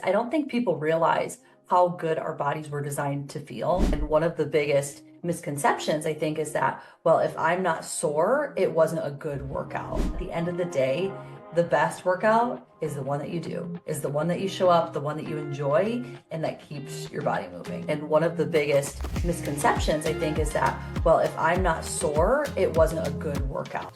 I don't think people realize how good our bodies were designed to feel. And one of the biggest misconceptions, I think, is that, well, if I'm not sore, it wasn't a good workout. At the end of the day, the best workout is the one that you do, is the one that you show up, the one that you enjoy, and that keeps your body moving. And one of the biggest misconceptions, I think, is that, well, if I'm not sore, it wasn't a good workout.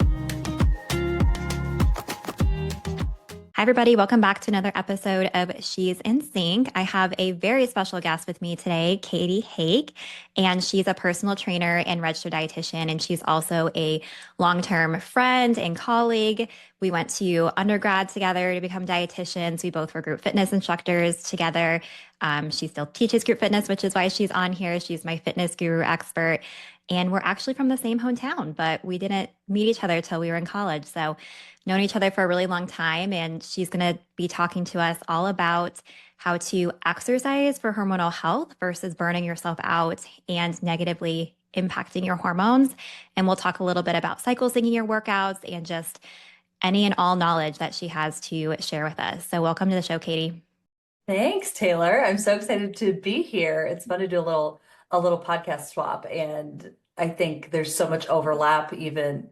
Hi, everybody. Welcome back to another episode of She's in Sync. I have a very special guest with me today, Katie Hake, and she's a personal trainer and registered dietitian, and she's also a long-term friend and colleague. We went to undergrad together to become dietitians. We both were group fitness instructors together. She still teaches group fitness, which is why she's on here. She's my fitness guru expert. And we're actually from the same hometown, but we didn't meet each other till we were in college. So known each other for a really long time, and she's going to be talking to us all about how to exercise for hormonal health versus burning yourself out and negatively impacting your hormones. And we'll talk a little bit about cycle syncing your workouts and just any and all knowledge that she has to share with us. So welcome to the show, Katie. Thanks, Taylor. I'm so excited to be here. It's fun to do a little podcast swap, and I think there's so much overlap even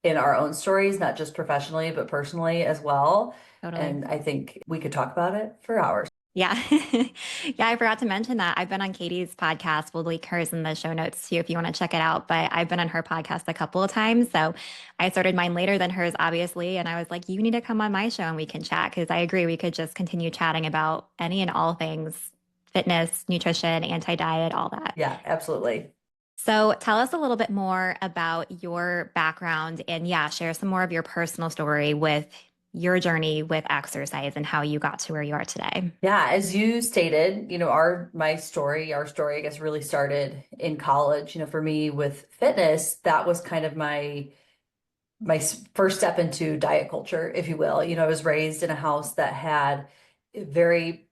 in our own stories, not just professionally, but personally as well. Totally. And I think we could talk about it for hours. Yeah. Yeah, I forgot to mention that. I've been on Katie's podcast. We'll link hers in the show notes too if you want to check it out. But I've been on her podcast a couple of times. So I started mine later than hers, obviously. And I was like, you need to come on my show and we can chat. Because I agree, we could just continue chatting about any and all things fitness, nutrition, anti-diet, all that. Yeah, absolutely. So tell us a little bit more about your background and yeah, share some more of your personal story with your journey with exercise and how you got to where you are today. Yeah, as you stated, our story, I guess, really started in college. For me with fitness, that was kind of my first step into diet culture, if you will. I was raised in a house that had a very,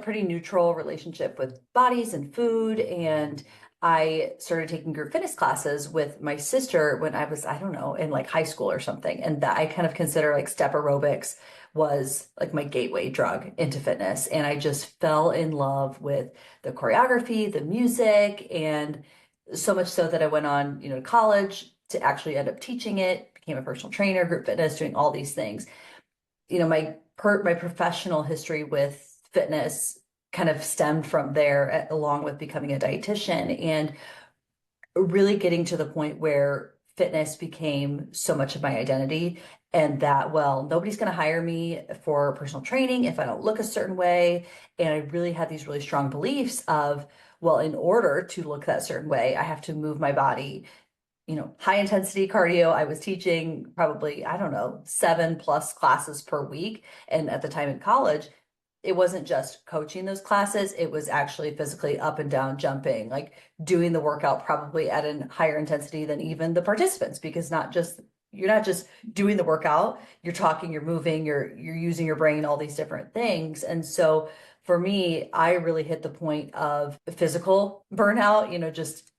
pretty neutral relationship with bodies and food. And I started taking group fitness classes with my sister when I was, I don't know, in like high school or something. And that I kind of consider like step aerobics was like my gateway drug into fitness. And I just fell in love with the choreography, the music, and so much so that I went on, to college to actually end up teaching it, became a personal trainer, group fitness, doing all these things. My professional history with fitness kind of stemmed from there, along with becoming a dietitian and really getting to the point where fitness became so much of my identity. And that, well, nobody's going to hire me for personal training if I don't look a certain way. And I really had these really strong beliefs of, well, in order to look that certain way, I have to move my body. High intensity cardio. I was teaching probably, I don't know, 7+ classes per week. And at the time in college, it wasn't just coaching those classes, it was actually physically up and down jumping, like doing the workout probably at a higher intensity than even the participants, because you're not just doing the workout, you're talking, you're moving, you're using your brain, all these different things. And so for me, I really hit the point of physical burnout, just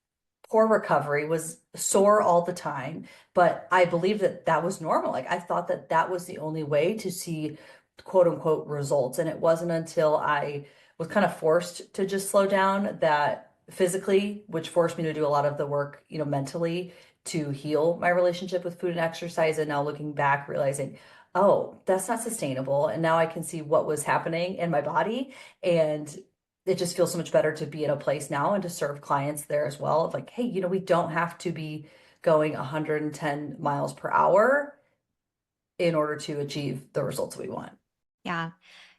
poor recovery, was sore all the time. But I believed that that was normal. Like I thought that that was the only way to see quote unquote results. And it wasn't until I was kind of forced to just slow down that physically, which forced me to do a lot of the work, mentally, to heal my relationship with food and exercise. And now looking back, realizing, oh, that's not sustainable. And now I can see what was happening in my body. And it just feels so much better to be in a place now and to serve clients there as well of like, hey, we don't have to be going 110 miles per hour in order to achieve the results we want. Yeah.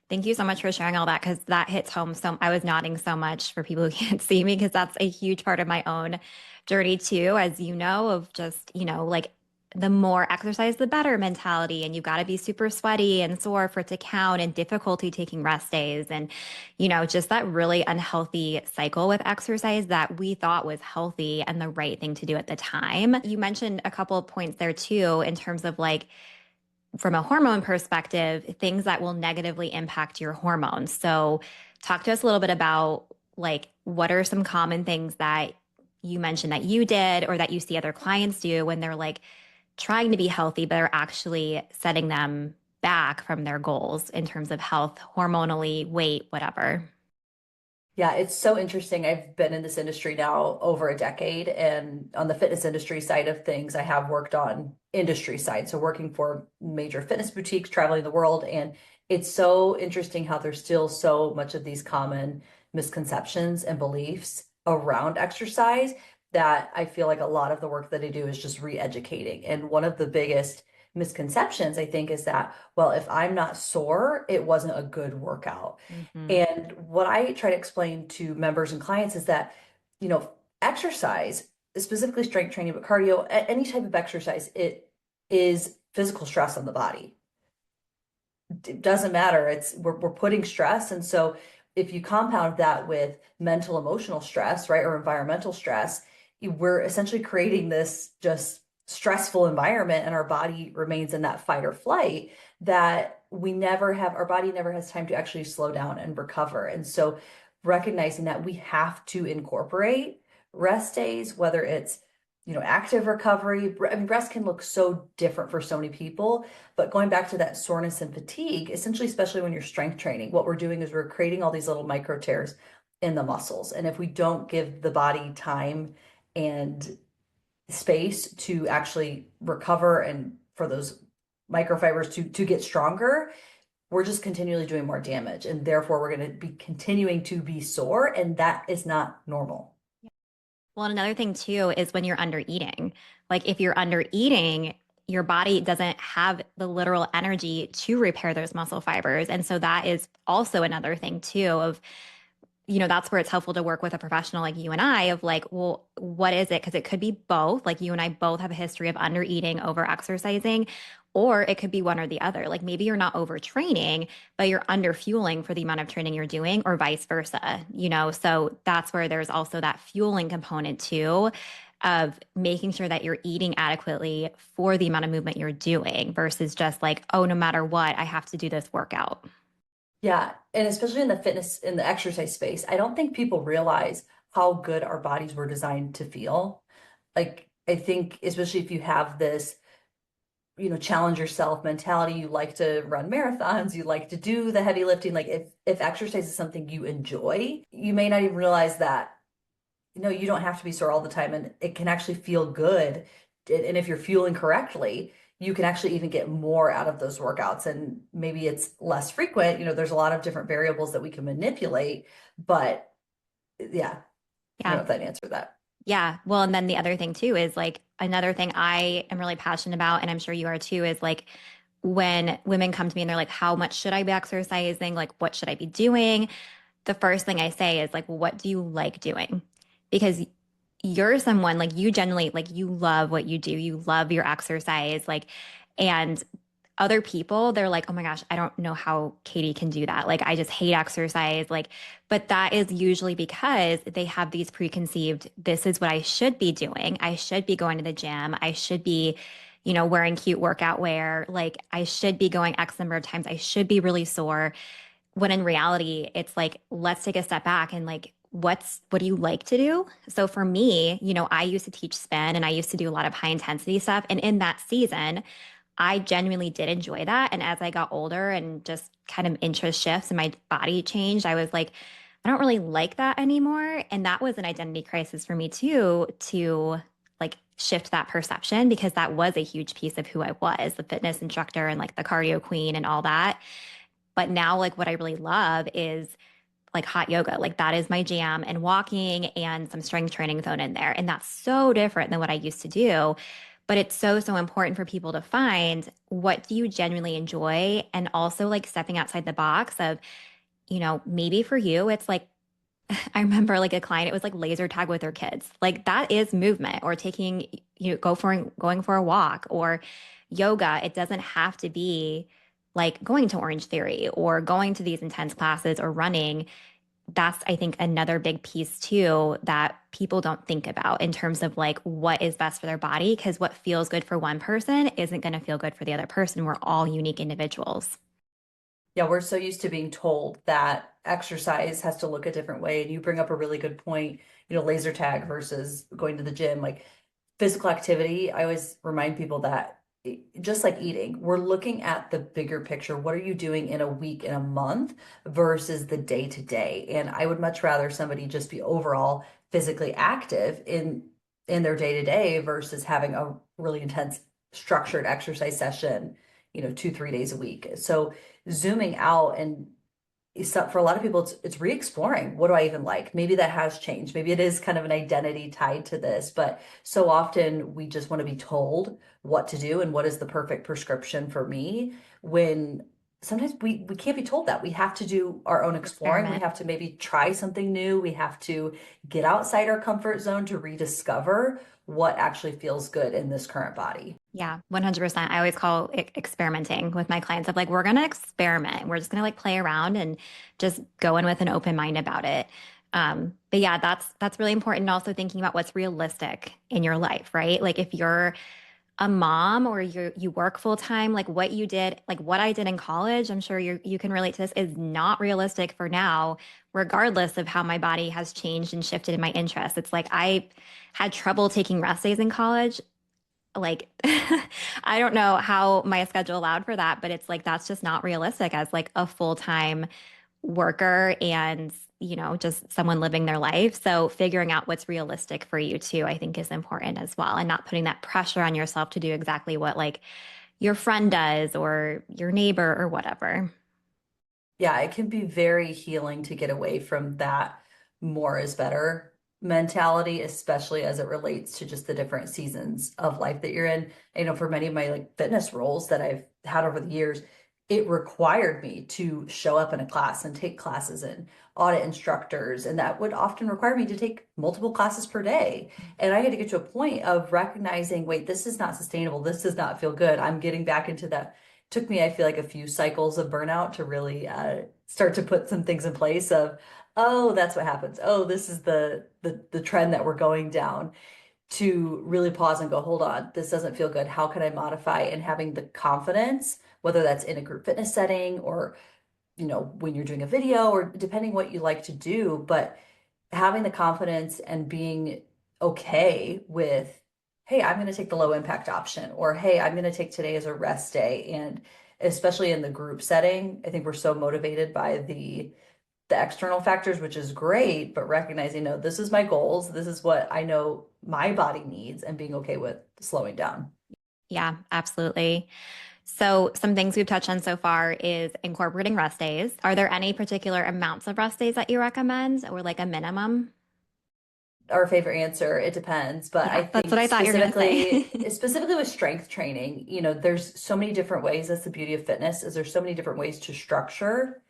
Thank you so much for sharing all that because that hits home. So I was nodding so much for people who can't see me because that's a huge part of my own journey too, as you know, of just, like the more exercise, the better mentality. And you've got to be super sweaty and sore for it to count and difficulty taking rest days. And, just that really unhealthy cycle with exercise that we thought was healthy and the right thing to do at the time. You mentioned a couple of points there too, in terms of like, from a hormone perspective, things that will negatively impact your hormones. So, talk to us a little bit about like what are some common things that you mentioned that you did or that you see other clients do when they're like trying to be healthy, but are actually setting back from their goals in terms of health, hormonally, weight, whatever. Yeah, it's so interesting. I've been in this industry now over a decade, and on the fitness industry side of things, I have worked on industry side. So working for major fitness boutiques, traveling the world, and it's so interesting how there's still so much of these common misconceptions and beliefs around exercise that I feel like a lot of the work that I do is just re-educating. And one of the biggest misconceptions, I think, is that, well, if I'm not sore, it wasn't a good workout. Hmm. And what I try to explain to members and clients is that, exercise, specifically strength training, but cardio, any type of exercise, it is physical stress on the body. It doesn't matter. We're putting stress. And so if you compound that with mental, emotional stress, right, or environmental stress, we're essentially creating this just stressful environment, and our body remains in that fight or flight that our body never has time to actually slow down and recover. And so recognizing that we have to incorporate rest days, whether it's active recovery. I mean, rest can look so different for so many people, but going back to that soreness and fatigue, essentially, especially when you're strength training, what we're doing is we're creating all these little micro tears in the muscles. And if we don't give the body time and space to actually recover and for those microfibers to get stronger, we're just continually doing more damage. And therefore, we're going to be continuing to be sore. And that is not normal. Well, and another thing too is when you're under eating. Like if you're under eating, your body doesn't have the literal energy to repair those muscle fibers. And so that is also another thing too of that's where it's helpful to work with a professional like you and I of like, well, what is it? Because it could be both. Like you and I both have a history of under eating, over exercising, or it could be one or the other. Like maybe you're not overtraining, but you're under fueling for the amount of training you're doing, or vice versa. So that's where there's also that fueling component too of making sure that you're eating adequately for the amount of movement you're doing versus just like, oh, no matter what, I have to do this workout. Yeah, and especially in the fitness, in the exercise space, I don't think people realize how good our bodies were designed to feel. Like, I think, especially if you have this, challenge yourself mentality, you like to run marathons, you like to do the heavy lifting. Like, if exercise is something you enjoy, you may not even realize that, you don't have to be sore all the time, and it can actually feel good. And if you're fueling correctly, you can actually even get more out of those workouts. And maybe it's less frequent. There's a lot of different variables that we can manipulate, but yeah, I don't Yeah. know if that answered that. Yeah. Well, and then the other thing too is like another thing I am really passionate about, and I'm sure you are too, is like when women come to me and they're like, how much should I be exercising? Like, what should I be doing? The first thing I say is like, well, what do you like doing? Because you're someone like you generally like you love what you do. You love your exercise. Like, and other people, they're like, oh my gosh, I don't know how Katie can do that. Like, I just hate exercise. Like, but that is usually because they have these preconceived, this is what I should be doing. I should be going to the gym. I should be, wearing cute workout wear. Like, I should be going X number of times. I should be really sore. When in reality, it's like, let's take a step back and like, what do you like to do? So for me, I used to teach spin and I used to do a lot of high intensity stuff. And in that season, I genuinely did enjoy that. And as I got older and just kind of interest shifts and my body changed, I was like, I don't really like that anymore. And that was an identity crisis for me too, to like shift that perception because that was a huge piece of who I was, the fitness instructor and like the cardio queen and all that. But now, like, what I really love is like hot yoga. Like, that is my jam, and walking and some strength training thrown in there. And that's so different than what I used to do. But it's so, so important for people to find what do you genuinely enjoy, and also like stepping outside the box of, maybe for you, it's like, I remember like a client, it was like laser tag with their kids. Like that is movement, or taking, going for a walk, or yoga. It doesn't have to be like going to Orange Theory or going to these intense classes or running. That's, I think, another big piece too that people don't think about in terms of like what is best for their body. Because what feels good for one person isn't going to feel good for the other person. We're all unique individuals. Yeah, we're so used to being told that exercise has to look a different way. And you bring up a really good point, laser tag versus going to the gym. Like physical activity, I always remind people that just like eating, we're looking at the bigger picture. What are you doing in a week, in a month versus the day to day? And I would much rather somebody just be overall physically active in their day to day versus having a really intense structured exercise session, 2, 3 days a week. So zooming out and for a lot of people, it's re-exploring. What do I even like? Maybe that has changed. Maybe it is kind of an identity tied to this, but so often we just want to be told what to do and what is the perfect prescription for me when sometimes we can't be told that. We have to do our own exploring. We Experiment. have to maybe try something new. We have to get outside our comfort zone to rediscover what actually feels good in this current body. Yeah, 100%. I always call it experimenting with my clients of like, we're going to experiment. We're just going to like play around and just go in with an open mind about it. But yeah, that's really important. And also thinking about what's realistic in your life, right? Like if you're a mom or you work full time, like what you did, like what I did in college, I'm sure you can relate to this, is not realistic for now, regardless of how my body has changed and shifted in my interests. It's like I had trouble taking rest days in college. Like I don't know how my schedule allowed for that, but it's like that's just not realistic as like a full-time worker and just someone living their life. So figuring out what's realistic for you too, I think is important as well, and not putting that pressure on yourself to do exactly what like your friend does or your neighbor or whatever. Yeah, it can be very healing to get away from that more is better mentality, especially as it relates to just the different seasons of life that you're in. For many of my like fitness roles that I've had over the years, it required me to show up in a class and take classes and audit instructors, and that would often require me to take multiple classes per day. And I had to get to a point of recognizing, wait, this is not sustainable. This does not feel good. I'm getting back into that. Took me, I feel like, a few cycles of burnout to really start to put some things in place of, oh, that's what happens. Oh, this is the trend that we're going down, to really pause and go, hold on, this doesn't feel good. How can I modify? And having the confidence, whether that's in a group fitness setting or, when you're doing a video or depending what you like to do, but having the confidence and being okay with, hey, I'm going to take the low impact option, or hey, I'm going to take today as a rest day. And especially in the group setting, I think we're so motivated by the external factors, which is great, but recognizing, no, this is my goals, this is what I know my body needs, and being okay with slowing down. Yeah, absolutely. So, some things we've touched on so far is incorporating rest days. Are there any particular amounts of rest days that you recommend or like a minimum? Our favorite answer, it depends, but I Yeah, that's what think I thought you were going to say. specifically with strength training, there's so many different ways. That's the beauty of fitness, is there's so many different ways to structure,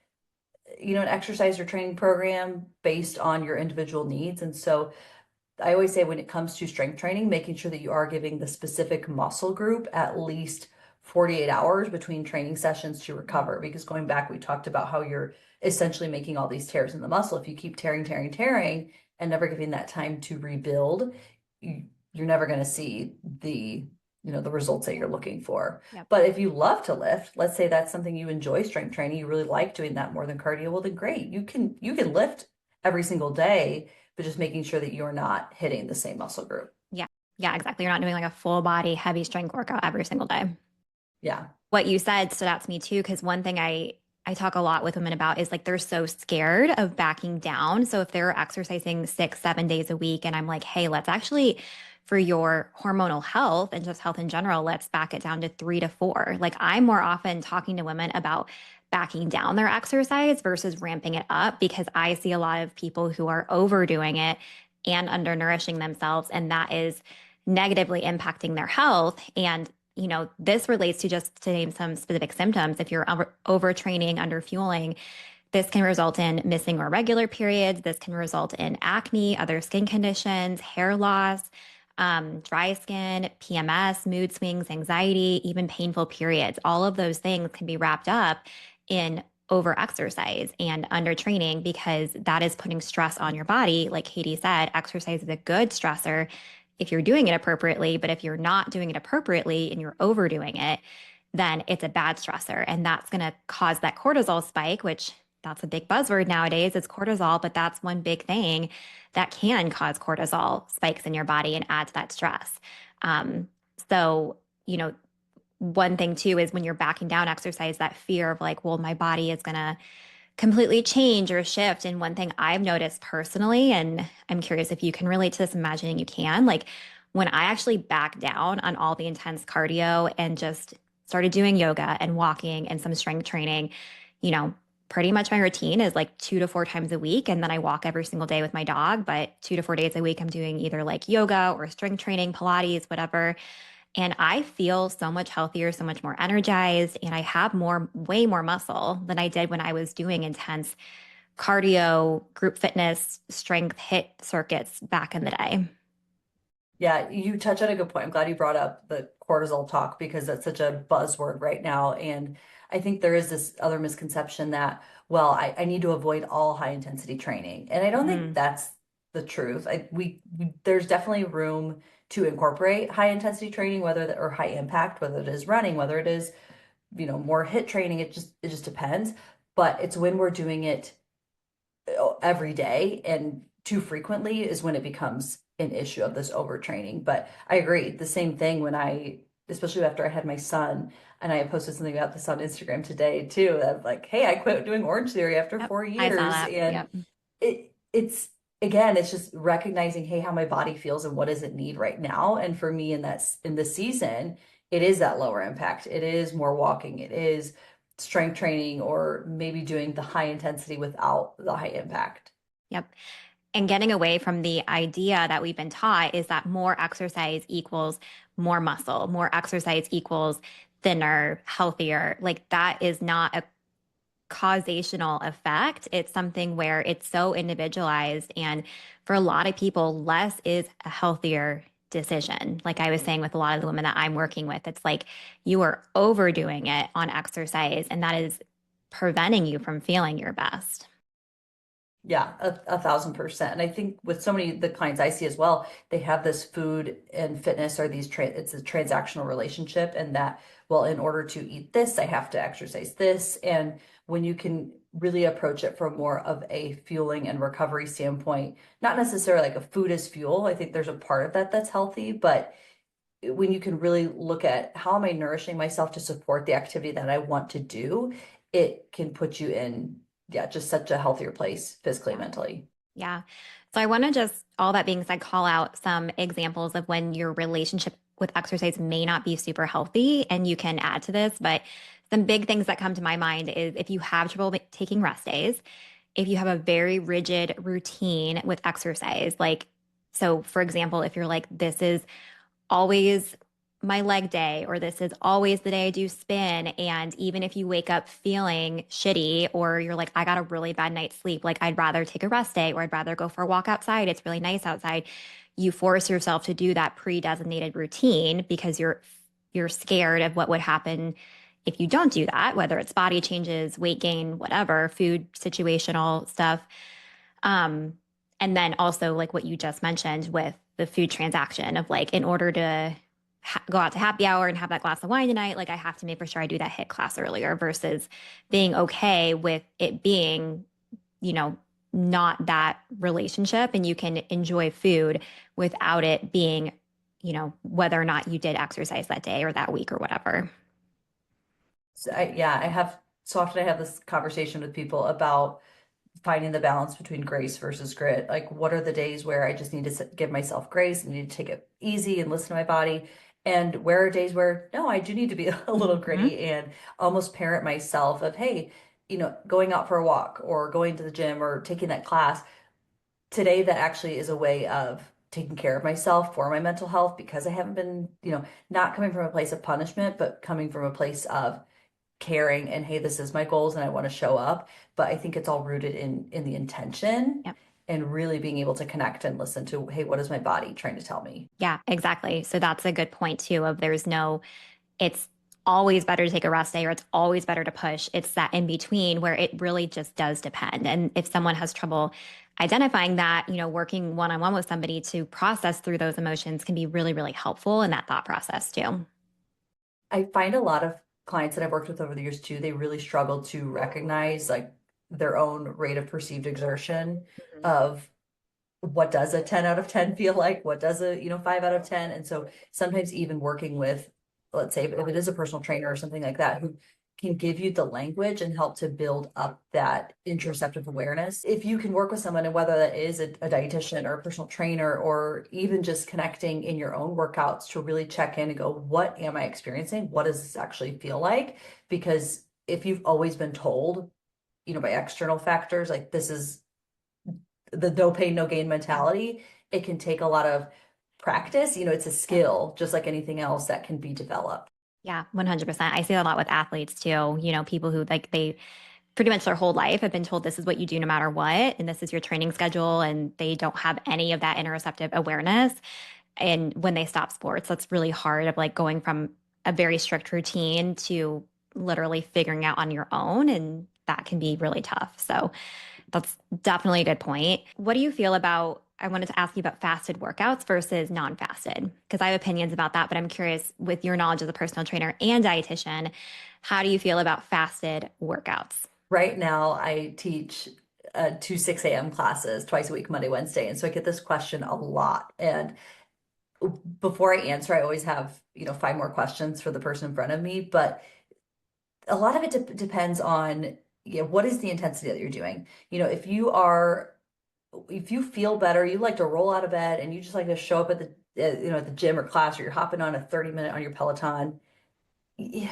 an exercise or training program based on your individual needs. And so I always say when it comes to strength training, making sure that you are giving the specific muscle group at least 48 hours between training sessions to recover. Because going back, we talked about how you're essentially making all these tears in the muscle. If you keep tearing, tearing, tearing, and never giving that time to rebuild, you're never going to see the results that you're looking for. Yep. But if you love to lift, let's say that's something you enjoy, strength training, you really like doing that more than cardio, well then great. You can lift every single day, but just making sure that you're not hitting the same muscle group. Yeah. Yeah, exactly. You're not doing like a full body heavy strength workout every single day. Yeah. What you said stood out to me too, because one thing I talk a lot with women about is like they're so scared of backing down. So if they're exercising 6, 7 days a week, and I'm like, hey, let's actually, for your hormonal health and just health in general, let's back it down to 3 to 4. Like I'm more often talking to women about backing down their exercise versus ramping it up because I see a lot of people who are overdoing it and undernourishing themselves, and that is negatively impacting their health. And this relates to, just to name some specific symptoms. If you're overtraining, underfueling, this can result in missing or irregular periods. This can result in acne, other skin conditions, hair loss, dry skin, PMS, mood swings, anxiety, even painful periods. All of those things can be wrapped up in overexercise and undertraining because that is putting stress on your body. Like Katie said, exercise is a good stressor if you're doing it appropriately, but if you're not doing it appropriately and you're overdoing it, then it's a bad stressor. And that's going to cause that cortisol spike, which that's a big buzzword nowadays. It's cortisol, but that's one big thing that can cause cortisol spikes in your body and add to that stress. Um, so, one thing too is when you're backing down exercise, that fear of like, well, my body is going to completely change or shift. And one thing I've noticed personally, and I'm curious if you can relate to this, imagining you can, like when I actually back down on all the intense cardio and just started doing yoga and walking and some strength training, you know, pretty much my routine is like 2 to 4 times a week. And then I walk every single day with my dog. But 2 to 4 days a week, I'm doing either like yoga or strength training, Pilates, whatever. And I feel so much healthier, so much more energized, and I have way more muscle than I did when I was doing intense cardio, group fitness, strength hit circuits back in the day. Yeah, you touch on a good point. I'm glad you brought up the cortisol talk because that's such a buzzword right now. And I think there is this other misconception that, well, I need to avoid all high intensity training. And I don't think Mm, that's the truth. There's definitely room to incorporate high intensity training, or high impact, whether it is running, whether it is, more hit training. It just depends. But it's when we're doing it every day and too frequently is when it becomes an issue of this overtraining. But I agree. The same thing especially after I had my son, and I posted something about this on Instagram today too, that like, hey, I quit doing Orange Theory after yep, four I saw years. that. And Yep. it's again, it's just recognizing, hey, how my body feels and what does it need right now. And for me in the season, it is that lower impact. It is more walking. It is strength training or maybe doing the high intensity without the high impact. Yep. And getting away from the idea that we've been taught is that more exercise equals more muscle, more exercise equals thinner, healthier. Like that is not a causational effect. It's something where it's so individualized. And for a lot of people, less is a healthier decision. Like I was saying with a lot of the women that I'm working with, it's like you are overdoing it on exercise, and that is preventing you from feeling your best. Yeah, 1,000%. And I think with so many the clients I see as well, they have this food and fitness or it's a transactional relationship, and that, well, in order to eat this, I have to exercise this. And when you can really approach it from more of a fueling and recovery standpoint, not necessarily like a food as fuel, I think there's a part of that that's healthy, but when you can really look at how am I nourishing myself to support the activity that I want to do, it can put you in, yeah, just such a healthier place physically and Yeah. mentally. Yeah. So I want to just, all that being said, call out some examples of when your relationship with exercise may not be super healthy, and you can add to this. But some big things that come to my mind is if you have trouble taking rest days, if you have a very rigid routine with exercise, like, so for example, if you're like, this is always my leg day, or this is always the day I do spin. And even if you wake up feeling shitty, or you're like, I got a really bad night's sleep, like I'd rather take a rest day, or I'd rather go for a walk outside. It's really nice outside. You force yourself to do that pre-designated routine because you're scared of what would happen if you don't do that, whether it's body changes, weight gain, whatever, food situational stuff. Um, and then also like what you just mentioned with the food transaction of like, in order to go out to happy hour and have that glass of wine tonight, like I have to make for sure I do that hit class earlier versus being okay with it being, you know, not that relationship, and you can enjoy food without it being, whether or not you did exercise that day or that week or whatever. Yeah, so often I have this conversation with people about finding the balance between grace versus grit. Like, what are the days where I just need to give myself grace and need to take it easy and listen to my body? And where are days where, no, I do need to be a little Mhm. gritty and almost parent myself of, hey, going out for a walk or going to the gym or taking that class today, that actually is a way of taking care of myself for my mental health because I haven't been, not coming from a place of punishment, but coming from a place of caring and hey, this is my goals and I want to show up. But I think it's all rooted in the intention Yep. and really being able to connect and listen to, hey, what is my body trying to tell me? Yeah, exactly. So that's a good point too of it's always better to take a rest day, or it's always better to push. It's that in between where it really just does depend. And if someone has trouble identifying that, working one on one with somebody to process through those emotions can be really, really helpful in that thought process too. I find a lot of clients that I've worked with over the years too, they really struggle to recognize like their own rate of perceived exertion Mhm. of what does a 10 out of 10 feel like? What does a, 5 out of 10? And so sometimes even working with let's say if it is a personal trainer or something like that, who can give you the language and help to build up that interoceptive awareness. If you can work with someone, and whether that is a dietitian or a personal trainer, or even just connecting in your own workouts to really check in and go, what am I experiencing? What does this actually feel like? Because if you've always been told, by external factors, like this is the no pain, no gain mentality, it can take a lot of practice. It's a Yep. skill, just like anything else that can be developed. Yeah, 100%. I see that a lot with athletes too. People who like they pretty much their whole life have been told this is what you do no matter what, and this is your training schedule, and they don't have any of that interoceptive awareness. And when they stop sports, that's really hard of like going from a very strict routine to literally figuring out on your own. And that can be really tough. So that's definitely a good point. What do you feel about? I wanted to ask you about fasted workouts versus non fasted, because I have opinions about that, but I'm curious with your knowledge as a personal trainer and dietitian, how do you feel about fasted workouts? Right now, I teach two 6 a.m. classes twice a week, Monday, Wednesday. And so I get this question a lot. And before I answer, I always have, five more questions for the person in front of me. But a lot of it depends on, what is the intensity that you're doing? If you feel better, you like to roll out of bed and you just like to show up at at the gym or class, or you're hopping on a 30-minute on your Peloton, yeah,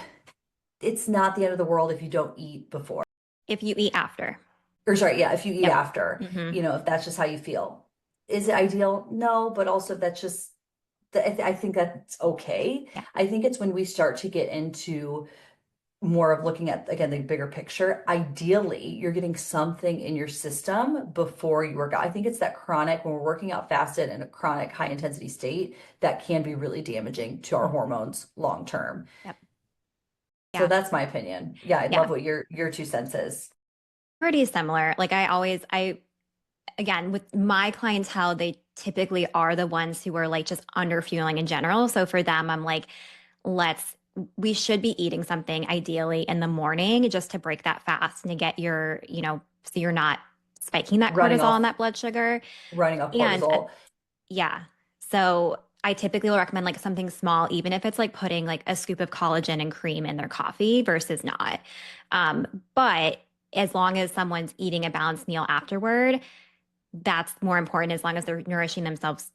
it's not the end of the world if you don't eat before. If you eat after. Or sorry, yeah, if you eat Yep. after, Hmm. if that's just how you feel. Is it ideal? No, but also that's just, I think that's okay. Yeah. I think it's when we start to get into more of looking at, again, the bigger picture. Ideally, you're getting something in your system before you work out. I think it's that chronic, when we're working out fasted in a chronic high intensity state, that can be really damaging to our Mhm. hormones long term. Yep. So Yeah. that's my opinion. Yeah, I'd love Yeah. what your 2 cents is. Pretty similar. Like again, with my clientele, they typically are the ones who are like just under fueling in general. So for them, I'm like, let's, we should be eating something ideally in the morning just to break that fast and to get so you're not spiking that Running cortisol and off, that blood sugar. running off And cortisol. yeah. So I typically will recommend like something small, even if it's like putting like a scoop of collagen and cream in their coffee versus not. But as long as someone's eating a balanced meal afterward, that's more important as long as they're nourishing themselves,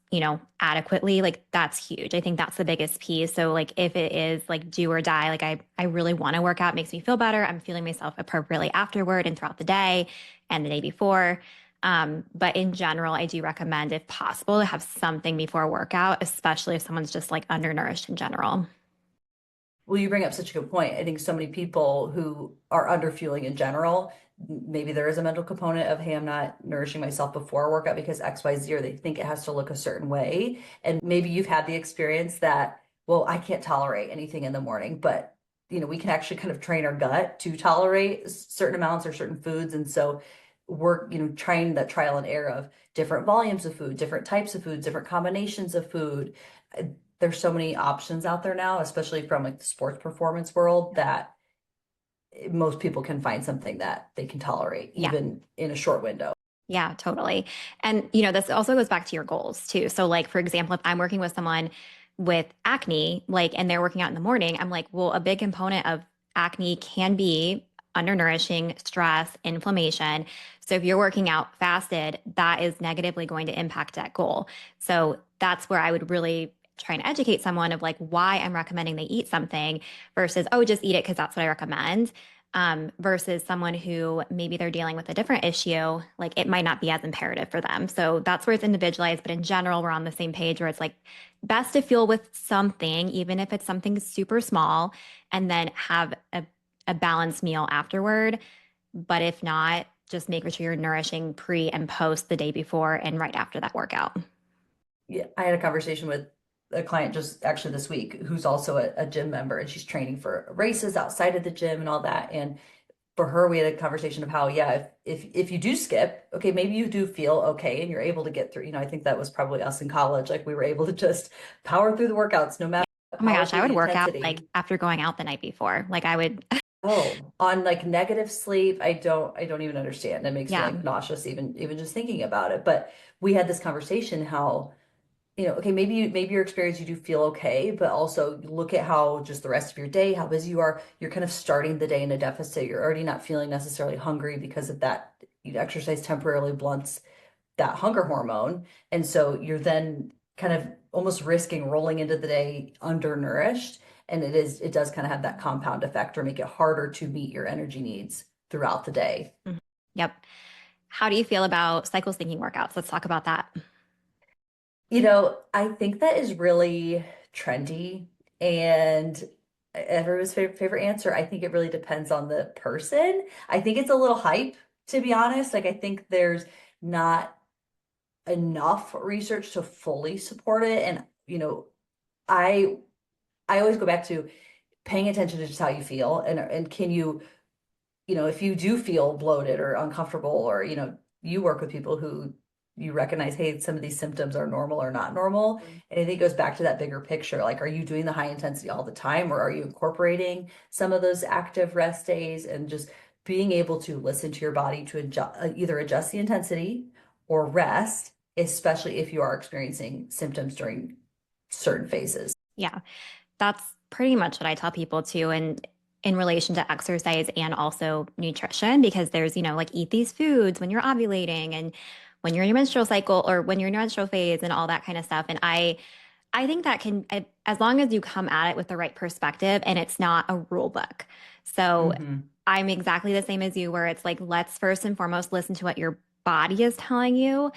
adequately. Like that's huge. I think that's the biggest piece. So like if it is like do or die, like I really want to work out, it makes me feel better. I'm feeling myself appropriately afterward and throughout the day and the day before. But in general, I do recommend, if possible, to have something before a workout, especially if someone's just like undernourished in general. Well, you bring up such a good point. I think so many people who are under fueling in general, maybe there is a mental component of, hey, I'm not nourishing myself before a workout because XYZ, or they think it has to look a certain way. And maybe you've had the experience that, well, I can't tolerate anything in the morning, but we can actually kind of train our gut to tolerate certain amounts or certain foods. And so we're, trying that trial and error of different volumes of food, different types of foods, different combinations of food. There's so many options out there now, especially from like the sports performance world, that most people can find something that they can tolerate, Yeah. even in a short window. Yeah, totally. And, this also goes back to your goals too. So, like, for example, if I'm working with someone with acne, like, and they're working out in the morning, I'm like, well, a big component of acne can be undernourishing, stress, inflammation. So, if you're working out fasted, that is negatively going to impact that goal. So, that's where I would really try and educate someone of like why I'm recommending they eat something versus, oh, just eat it because that's what I recommend, versus someone who maybe they're dealing with a different issue, like it might not be as imperative for them. So that's where it's individualized. But in general, we're on the same page where it's like best to fuel with something, even if it's something super small, and then have a balanced meal afterward. But if not, just make sure you're nourishing pre and post the day before and right after that workout. Yeah, I had a conversation with a client just actually this week who's also a gym member, and she's training for races outside of the gym and all that. And for her, we had a conversation of how, yeah, if you do skip, okay, maybe you do feel okay and you're able to get through. I think that was probably us in college. Like we were able to just power through the workouts, no Yeah. matter, Oh my power gosh, I through would the work out like intensity. after going out the night before. Like I would, Oh, on like negative sleep, I don't even understand. It makes me yeah. like nauseous even just thinking about it. But we had this conversation how okay, maybe your experience you do feel okay, but also look at how just the rest of your day, how busy you are. You're kind of starting the day in a deficit. You're already not feeling necessarily hungry because of that. Exercise temporarily blunts that hunger hormone. And so you're then kind of almost risking rolling into the day undernourished. And it does kind of have that compound effect or make it harder to meet your energy needs throughout the day. Mhm. Yep. How do you feel about cycle syncing workouts? Let's talk about that. I think that is really trendy and everyone's favorite answer. I think it really depends on the person. I think it's a little hype, to be honest. Like, I think there's not enough research to fully support it. And, I I always go back to paying attention to just how you feel and can you if you do feel bloated or uncomfortable or, you work with people who you recognize, hey, some of these symptoms are normal or not normal. Mhm. And I think it goes back to that bigger picture. Like, are you doing the high intensity all the time or are you incorporating some of those active rest days and just being able to listen to your body to either adjust the intensity or rest, especially if you are experiencing symptoms during certain phases. Yeah, that's pretty much what I tell people too. And in relation to exercise and also nutrition, because there's, like eat these foods when you're ovulating and when you're in your menstrual cycle or when you're in your menstrual phase and all that kind of stuff. And I think that as long as you come at it with the right perspective and it's not a rule book. So Hmm. I'm exactly the same as you, where it's like, let's first and foremost listen to what your body is telling you,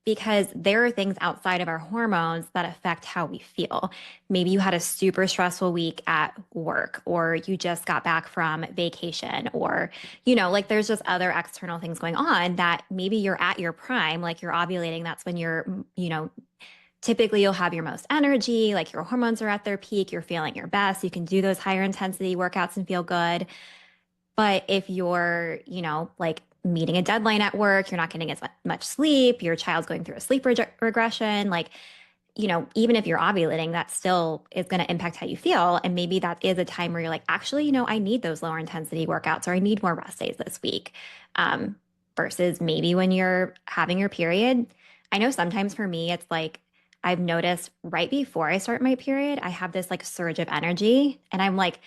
because there are things outside of our hormones that affect how we feel. Maybe you had a super stressful week at work, or you just got back from vacation, or, like there's just other external things going on that maybe you're at your prime, like you're ovulating. That's when typically you'll have your most energy, like your hormones are at their peak, you're feeling your best. You can do those higher intensity workouts and feel good. But if you're, like meeting a deadline at work, you're not getting as much sleep, your child's going through a sleep regression, like, even if you're ovulating, that still is going to impact how you feel. And maybe that is a time where you're like, actually, I need those lower intensity workouts or I need more rest days this week. Um, Versus maybe when you're having your period. I know sometimes for me, it's like I've noticed right before I start my period, I have this like surge of energy. And I'm like,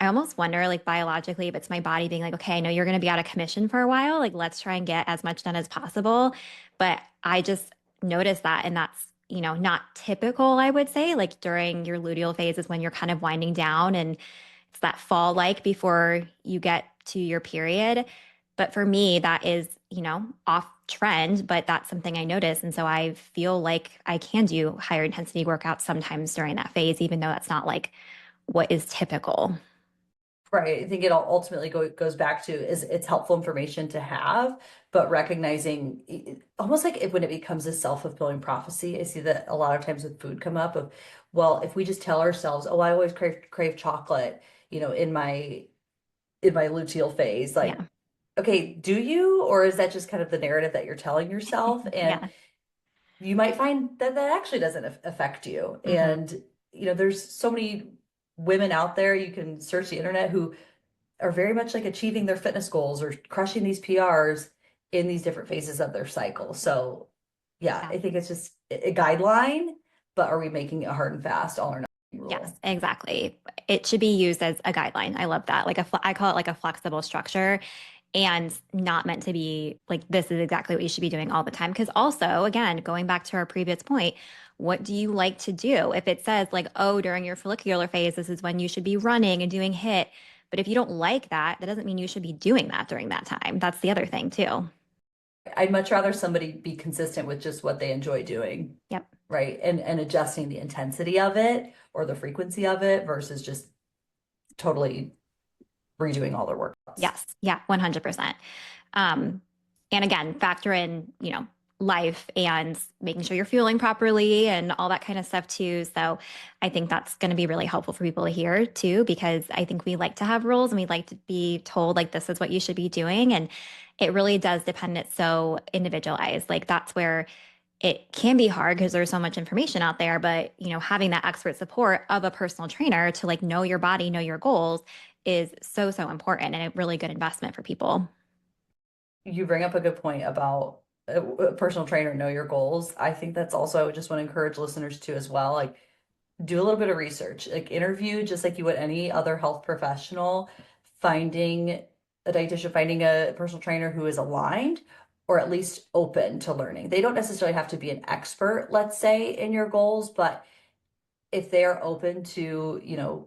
I almost wonder, like biologically, if it's my body being like, okay, I know you're going to be out of commission for a while. Like, let's try and get as much done as possible. But I just noticed that. And that's, not typical, I would say. Like during your luteal phase is when you're kind of winding down and it's that fall like before you get to your period. But for me, that is, off trend, but that's something I notice. And so I feel like I can do higher intensity workouts sometimes during that phase, even though that's not like what is typical. Right. I think it all ultimately goes back to is it's helpful information to have, but recognizing almost like when it becomes a self-fulfilling prophecy. I see that a lot of times with food come up of, well, if we just tell ourselves, oh, I always crave chocolate, in my luteal phase, like, Yeah. okay, do you, or is that just kind of the narrative that you're telling yourself? And Yeah. you might find that that actually doesn't affect you. Hmm. And, there's so many women out there, you can search the internet who are very much like achieving their fitness goals or crushing these PRs in these different phases of their cycle. So, yeah, Yeah. I think it's just a guideline, but are we making it hard and fast, all or nothing Yes, rule? exactly. It should be used as a guideline. I love that. Like I call it like a flexible structure and not meant to be like this is exactly what you should be doing all the time. Because also, again, going back to our previous point, what do you like to do? If it says like, oh, during your follicular phase, this is when you should be running and doing HIIT. But if you don't like that, that doesn't mean you should be doing that during that time. That's the other thing too. I'd much rather somebody be consistent with just what they enjoy doing, Yep. right? And adjusting the intensity of it or the frequency of it versus just totally redoing all their workouts. Yes. Yeah. 100%. Um, and again, factor in, life and making sure you're fueling properly and all that kind of stuff too. So I think that's going to be really helpful for people to hear too, because I think we like to have rules and we like to be told like this is what you should be doing. And it really does depend. It's so individualized. Like that's where it can be hard because there's so much information out there, but having that expert support of a personal trainer to like know your body, know your goals is so important and a really good investment for people. You bring up a good point about a personal trainer know your goals. I think that's also, I would just want to encourage listeners to as well. Like, do a little bit of research, like interview just like you would any other health professional, finding a dietitian, finding a personal trainer who is aligned or at least open to learning. They don't necessarily have to be an expert, let's say, in your goals, but if they're open to,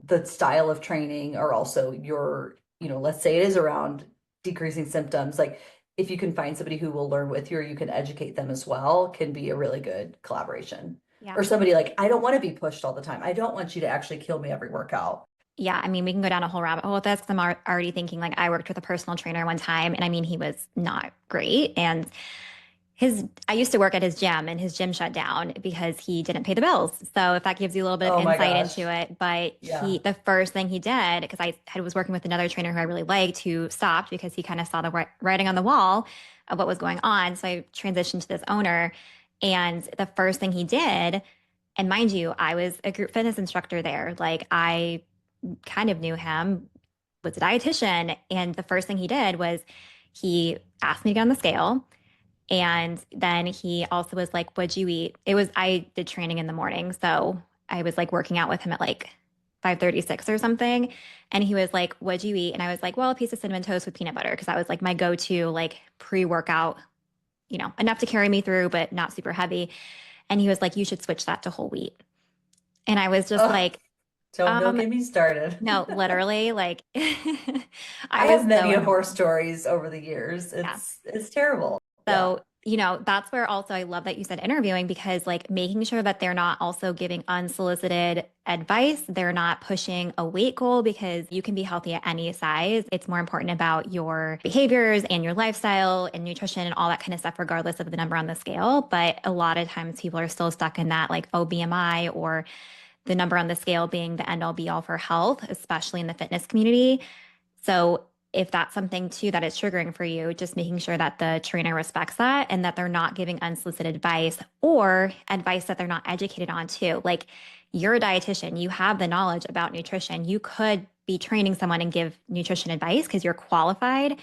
the style of training or also your, let's say it is around decreasing symptoms, like if you can find somebody who will learn with you or you can educate them as well, can be a really good collaboration. Yeah. Or somebody like, I don't want to be pushed all the time. I don't want you to actually kill me every workout. Yeah, I mean, we can go down a whole rabbit hole with this 'cause I'm already thinking like I worked with a personal trainer one time, and I mean, he was not great. And I used to work at his gym, and his gym shut down because he didn't pay the bills. So if that gives you a little bit of Oh my insight into gosh. it, but Yeah. the first thing he did, because was working with another trainer who I really liked, who stopped because he kind of saw the writing on the wall of what was going on. So I transitioned to this owner, and the first thing he did, and mind you, I was a group fitness instructor there. Like I kind of knew him, was a dietitian. And the first thing he did was he asked me to get on the scale. And then he also was like, "What'd you eat?" I did training in the morning. So I was like working out with him at like 5:36 or something. And he was like, "What'd you eat?" And I was like, "Well, a piece of cinnamon toast with peanut butter." Cause that was like my go-to, like pre-workout, enough to carry me through, but not super heavy. And he was like, "You should switch that to whole wheat." And I was just Oh, like, don't um, get me started. no, literally, like I I was have so many of horror annoyed. stories over the years. Yeah. It's terrible. Yeah. So, that's where also I love that you said interviewing because, like, making sure that they're not also giving unsolicited advice. They're not pushing a weight goal because you can be healthy at any size. It's more important about your behaviors and your lifestyle and nutrition and all that kind of stuff, regardless of the number on the scale. But a lot of times people are still stuck in that, like, oh, BMI or the number on the scale being the end all be all for health, especially in the fitness community. So if that's something too that is triggering for you, just making sure that the trainer respects that and that they're not giving unsolicited advice or advice that they're not educated on too. Like you're a dietitian, you have the knowledge about nutrition. You could be training someone and give nutrition advice because you're qualified,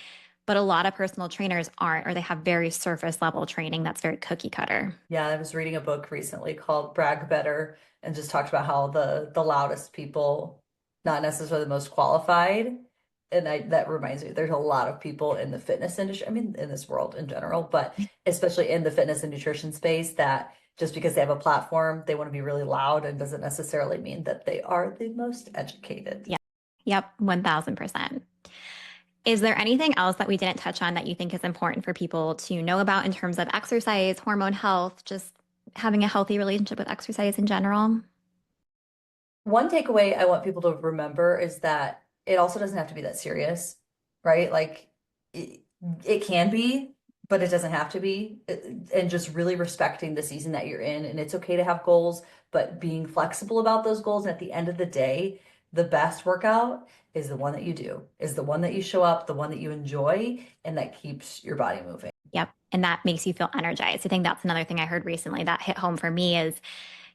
but a lot of personal trainers aren't, or they have very surface level training that's very cookie cutter. Yeah, I was reading a book recently called Brag Better and just talked about how the loudest people, not necessarily the most qualified. And that reminds me, there's a lot of people in the fitness industry, I mean, in this world in general, but especially in the fitness and nutrition space, that just because they have a platform, they want to be really loud and doesn't necessarily mean that they are the most educated. Yep. Yep. 1000%. Is there anything else that we didn't touch on that you think is important for people to know about in terms of exercise, hormone health, just having a healthy relationship with exercise in general? One takeaway I want people to remember is that it also doesn't have to be that serious, right? Like it, it can be, but it doesn't have to be. And just really respecting the season that you're in. And it's okay to have goals, but being flexible about those goals. And at the end of the day, the best workout is the one that you do, is the one that you show up, the one that you enjoy, and that keeps your body moving. Yep. And that makes you feel energized. I think that's another thing I heard recently that hit home for me is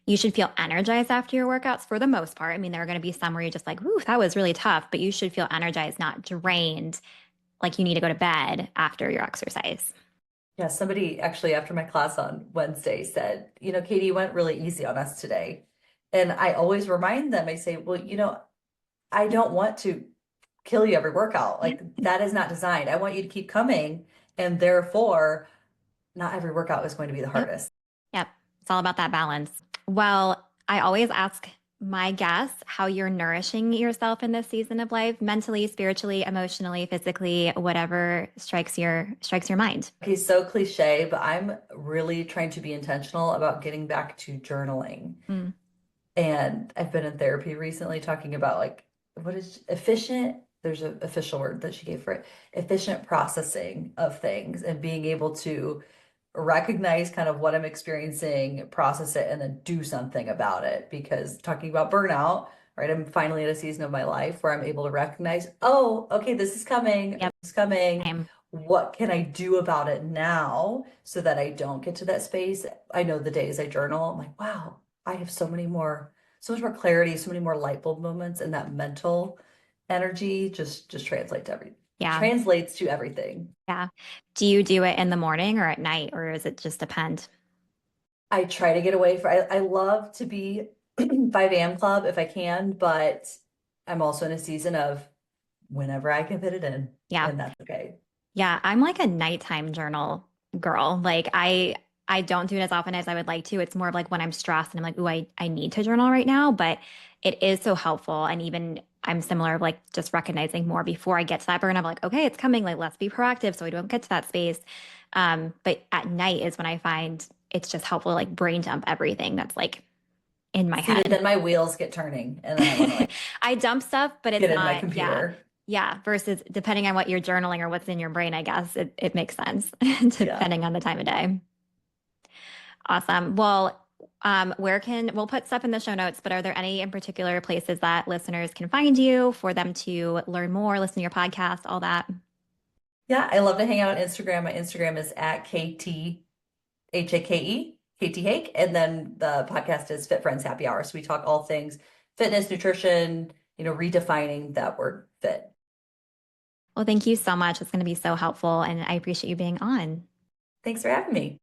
you should feel energized after your workouts for the most part. I mean, there are going to be some where you're just like, ooh, that was really tough, but you should feel energized, not drained, like you need to go to bed after your exercise. Yeah, somebody actually after my class on Wednesday said, Katie, you went really easy on us today. And I always remind them, I say, well, I don't want to kill you every workout. Like that is not designed. I want you to keep coming. And therefore, not every workout is going to be the Yep. hardest. Yep. It's all about that balance. Well, I always ask my guests how you're nourishing yourself in this season of life, mentally, spiritually, emotionally, physically, whatever strikes your mind. Okay, so cliche, but I'm really trying to be intentional about getting back to journaling. Mm. And I've been in therapy recently talking about like what is efficient, there's an official word that she gave for it, efficient processing of things and being able to recognize kind of what I'm experiencing, process it, and then do something about it. Because talking about burnout, right? I'm finally at a season of my life where I'm able to recognize, oh, okay, this is coming, this Yep. is coming. Same. What can I do about it now so that I don't get to that space? I know the days I journal, I'm like, wow, I have so much more clarity, so many more light bulb moments, and that mental energy just translate to everything. Yeah. translates to everything. Yeah. Do you do it in the morning or at night, or does it just depend? I try to get away from, I love to be 5 a.m. club if I can, but I'm also in a season of whenever I can fit it in, Yeah. and that's okay. Yeah, I'm like a nighttime journal girl. Like I don't do it as often as I would like to. It's more of like when I'm stressed and I'm like, "Ooh, I need to journal right now," but it is so helpful. And even I'm similar of like just recognizing more before I get to that burn. I'm like, "Okay, it's coming. Like let's be proactive so I don't get to that space." But at night is when I find it's just helpful to like brain dump everything that's like in my See, head. then my wheels get turning, and then I want to like I dump stuff, but it's get in my not, yeah. computer. Yeah. Versus depending on what you're journaling or what's in your brain, I guess it makes sense Yeah. depending on the time of day. Awesome. Well, we'll put stuff in the show notes, but are there any in particular places that listeners can find you for them to learn more, listen to your podcast, all that? Yeah, I love to hang out on Instagram. My Instagram is at KTHAKE, Katie Hake. And then the podcast is Fit Friends Happy Hour. So we talk all things fitness, nutrition, redefining that word fit. Well, thank you so much. It's going to be so helpful, and I appreciate you being on. Thanks for having me.